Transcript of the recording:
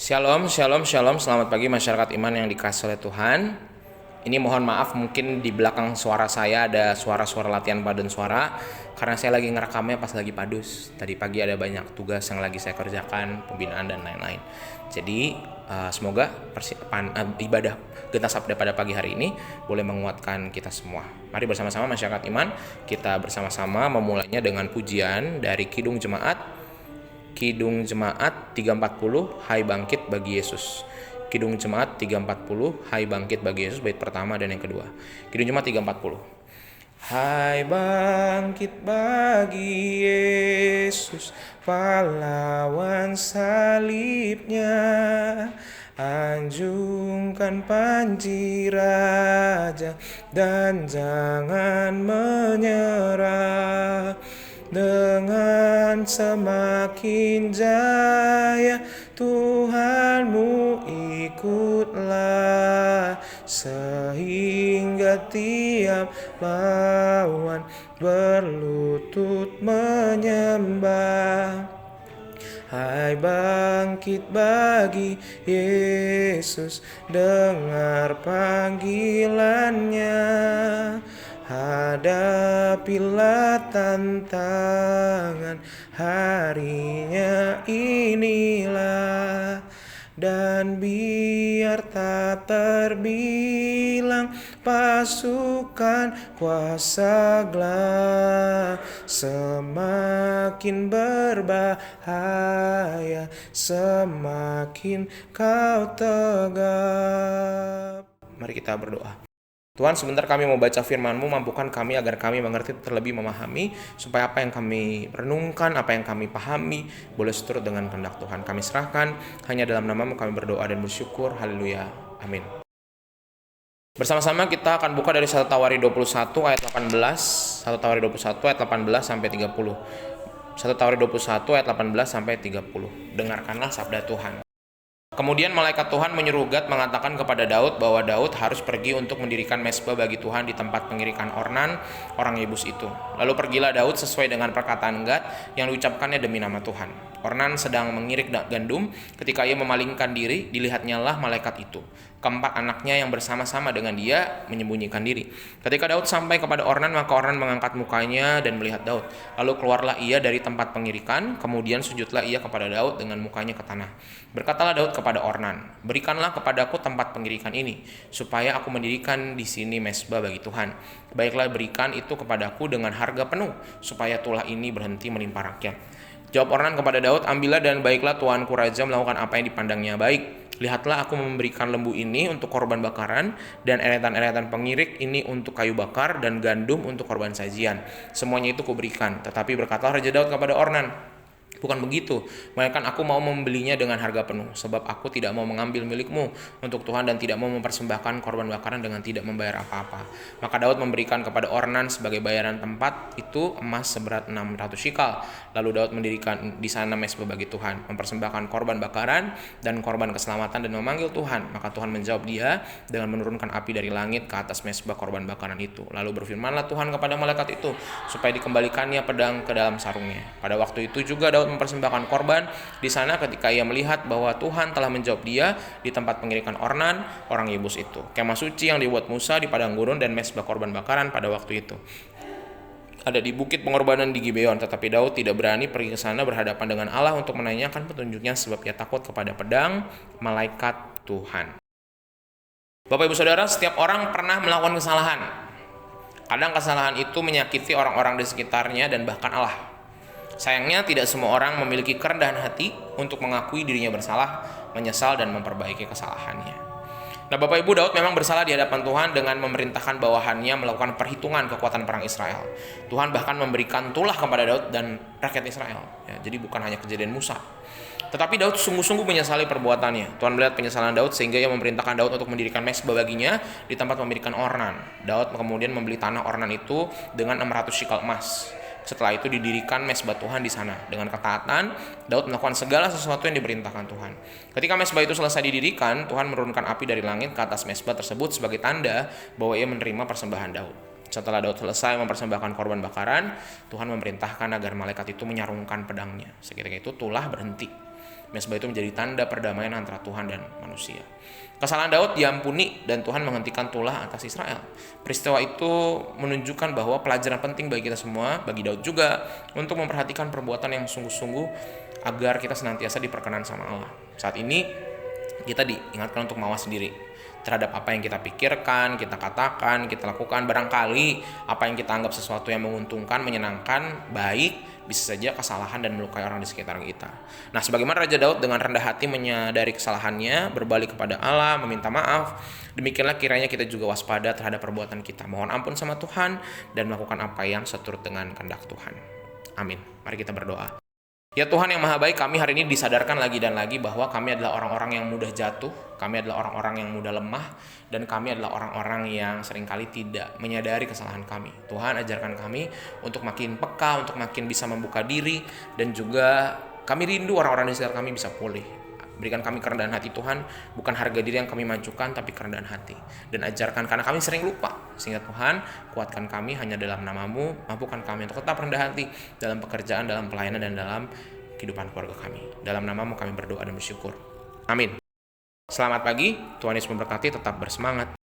Shalom, shalom, shalom. Selamat pagi masyarakat iman yang dikasihi oleh Tuhan. Ini mohon maaf mungkin di belakang suara saya ada suara-suara latihan paduan suara karena saya lagi ngerekamnya pas lagi padus. Tadi pagi ada banyak tugas yang lagi saya kerjakan, pembinaan dan lain-lain. Jadi semoga persiapan ibadah Genta Sabda pada pagi hari ini boleh menguatkan kita semua. Mari bersama-sama masyarakat iman kita bersama-sama memulainya dengan pujian dari Kidung Jemaat 340 Hai Bangkit Bagi Yesus. Kidung Jemaat 340 Hai Bangkit Bagi Yesus, bait pertama dan yang kedua. Kidung Jemaat 340. Hai bangkit bagi Yesus, pahlawan salibnya, anjungkan panji raja dan jangan menyerah. Dengan semakin jaya Tuhanmu ikutlah, sehingga tiap lawan berlutut menyembah. Hai bangkit bagi Yesus, dengar panggilannya. Hadapilah tantangan harinya inilah, dan biar tak terbilang pasukan kuasa gelap, semakin berbahaya, semakin kau tegap. Mari kita berdoa. Tuhan, sebentar kami mau baca firman-Mu, mampukan kami agar kami mengerti terlebih memahami, supaya apa yang kami renungkan, apa yang kami pahami, boleh seturut dengan kehendak Tuhan. Kami serahkan, hanya dalam nama-Mu kami berdoa dan bersyukur. Haleluya. Amin. Bersama-sama kita akan buka dari 1 Tawari 21 ayat 18, 1 Tawari 21 ayat 18 sampai 30. 1 Tawari 21 ayat 18 sampai 30. Dengarkanlah sabda Tuhan. Kemudian malaikat Tuhan menyuruh Gad mengatakan kepada Daud bahwa Daud harus pergi untuk mendirikan mezbah bagi Tuhan di tempat pengirikan Ornan, orang Yebus itu. Lalu pergilah Daud sesuai dengan perkataan Gad yang diucapkannya demi nama Tuhan. Ornan sedang mengirik gandum, ketika ia memalingkan diri, dilihatnyalah malaikat itu. Keempat anaknya yang bersama-sama dengan dia menyembunyikan diri. Ketika Daud sampai kepada Ornan, maka Ornan mengangkat mukanya dan melihat Daud. Lalu keluarlah ia dari tempat pengirikan, kemudian sujudlah ia kepada Daud dengan mukanya ke tanah. Berkatalah Daud kepada Ornan, berikanlah kepadaku tempat pengirikan ini, supaya aku mendirikan di sini mezbah bagi Tuhan. Baiklah, berikan itu kepadaku dengan harga penuh, supaya tulah ini berhenti menimpa rakyat. Jawab Ornan kepada Daud, ambillah dan baiklah tuanku raja melakukan apa yang dipandangnya baik. Lihatlah, aku memberikan lembu ini untuk korban bakaran, dan eretan-eretan pengirik ini untuk kayu bakar, dan gandum untuk korban sajian. Semuanya itu kuberikan. Tetapi berkatalah Raja Daud kepada Ornan, bukan begitu, melainkan aku mau membelinya dengan harga penuh, sebab aku tidak mau mengambil milikmu untuk Tuhan dan tidak mau mempersembahkan korban bakaran dengan tidak membayar apa-apa. Maka Daud memberikan kepada Ornan sebagai bayaran tempat itu emas seberat 600 shikal. Lalu Daud mendirikan di sana mezbah bagi Tuhan, mempersembahkan korban bakaran dan korban keselamatan dan memanggil Tuhan. Maka Tuhan menjawab dia dengan menurunkan api dari langit ke atas mezbah korban bakaran itu. Lalu berfirmanlah Tuhan kepada malaikat itu, supaya dikembalikannya pedang ke dalam sarungnya. Pada waktu itu juga Daud mempersembahkan korban di sana ketika ia melihat bahwa Tuhan telah menjawab dia di tempat pengirikan Ornan, orang Yebus itu. Kemah suci yang dibuat Musa di padang gurun dan mezbah korban bakaran pada waktu itu ada di bukit pengorbanan di Gibeon, tetapi Daud tidak berani pergi ke sana berhadapan dengan Allah untuk menanyakan petunjuknya, sebab ia takut kepada pedang malaikat Tuhan. Bapak Ibu Saudara, setiap orang pernah melakukan kesalahan. Kadang kesalahan itu menyakiti orang-orang di sekitarnya dan bahkan Allah. Sayangnya tidak semua orang memiliki kerendahan hati untuk mengakui dirinya bersalah, menyesal dan memperbaiki kesalahannya. Nah, Bapak Ibu, Daud memang bersalah di hadapan Tuhan dengan memerintahkan bawahannya melakukan perhitungan kekuatan perang Israel. Tuhan bahkan memberikan tulah kepada Daud dan rakyat Israel. Ya, jadi bukan hanya kejadian Musa. Tetapi Daud sungguh-sungguh menyesali perbuatannya. Tuhan melihat penyesalan Daud sehingga ia memerintahkan Daud untuk mendirikan mezbah baginya di tempat pemirikan Ornan. Daud kemudian membeli tanah Ornan itu dengan 600 shikal emas. Setelah itu didirikan mezbah Tuhan di sana. Dengan ketaatan, Daud melakukan segala sesuatu yang diperintahkan Tuhan. Ketika mezbah itu selesai didirikan, Tuhan menurunkan api dari langit ke atas mezbah tersebut sebagai tanda bahwa ia menerima persembahan Daud. Setelah Daud selesai mempersembahkan korban bakaran, Tuhan memerintahkan agar malaikat itu menyarungkan pedangnya. Seketika itu tulah berhenti. Mezbah itu menjadi tanda perdamaian antara Tuhan dan manusia. Kesalahan Daud diampuni dan Tuhan menghentikan tulah atas Israel. Peristiwa itu menunjukkan bahwa pelajaran penting bagi kita semua, bagi Daud juga, untuk memperhatikan perbuatan yang sungguh-sungguh agar kita senantiasa diperkenan sama Allah. Saat ini kita diingatkan untuk mawas diri terhadap apa yang kita pikirkan, kita katakan, kita lakukan. Barangkali apa yang kita anggap sesuatu yang menguntungkan, menyenangkan, baik, bisa saja kesalahan dan melukai orang di sekitar kita. Nah, sebagaimana Raja Daud dengan rendah hati menyadari kesalahannya, berbalik kepada Allah, meminta maaf, demikianlah kiranya kita juga waspada terhadap perbuatan kita. Mohon ampun sama Tuhan dan melakukan apa yang seturut dengan kehendak Tuhan. Amin. Mari kita berdoa. Ya Tuhan yang Maha Baik, kami hari ini disadarkan lagi dan lagi bahwa kami adalah orang-orang yang mudah jatuh, kami adalah orang-orang yang mudah lemah, dan kami adalah orang-orang yang seringkali tidak menyadari kesalahan kami. Tuhan, ajarkan kami untuk makin peka, untuk makin bisa membuka diri, dan juga kami rindu orang-orang di sekitar kami bisa pulih. Berikan kami kerendahan hati Tuhan, bukan harga diri yang kami majukan, tapi kerendahan hati. Dan ajarkan, karena kami sering lupa, sehingga Tuhan kuatkan kami hanya dalam nama-Mu, mampukan kami untuk tetap rendah hati dalam pekerjaan, dalam pelayanan, dan dalam kehidupan keluarga kami. Dalam nama-Mu kami berdoa dan bersyukur. Amin. Selamat pagi, Tuhan Yesus memberkati, tetap bersemangat.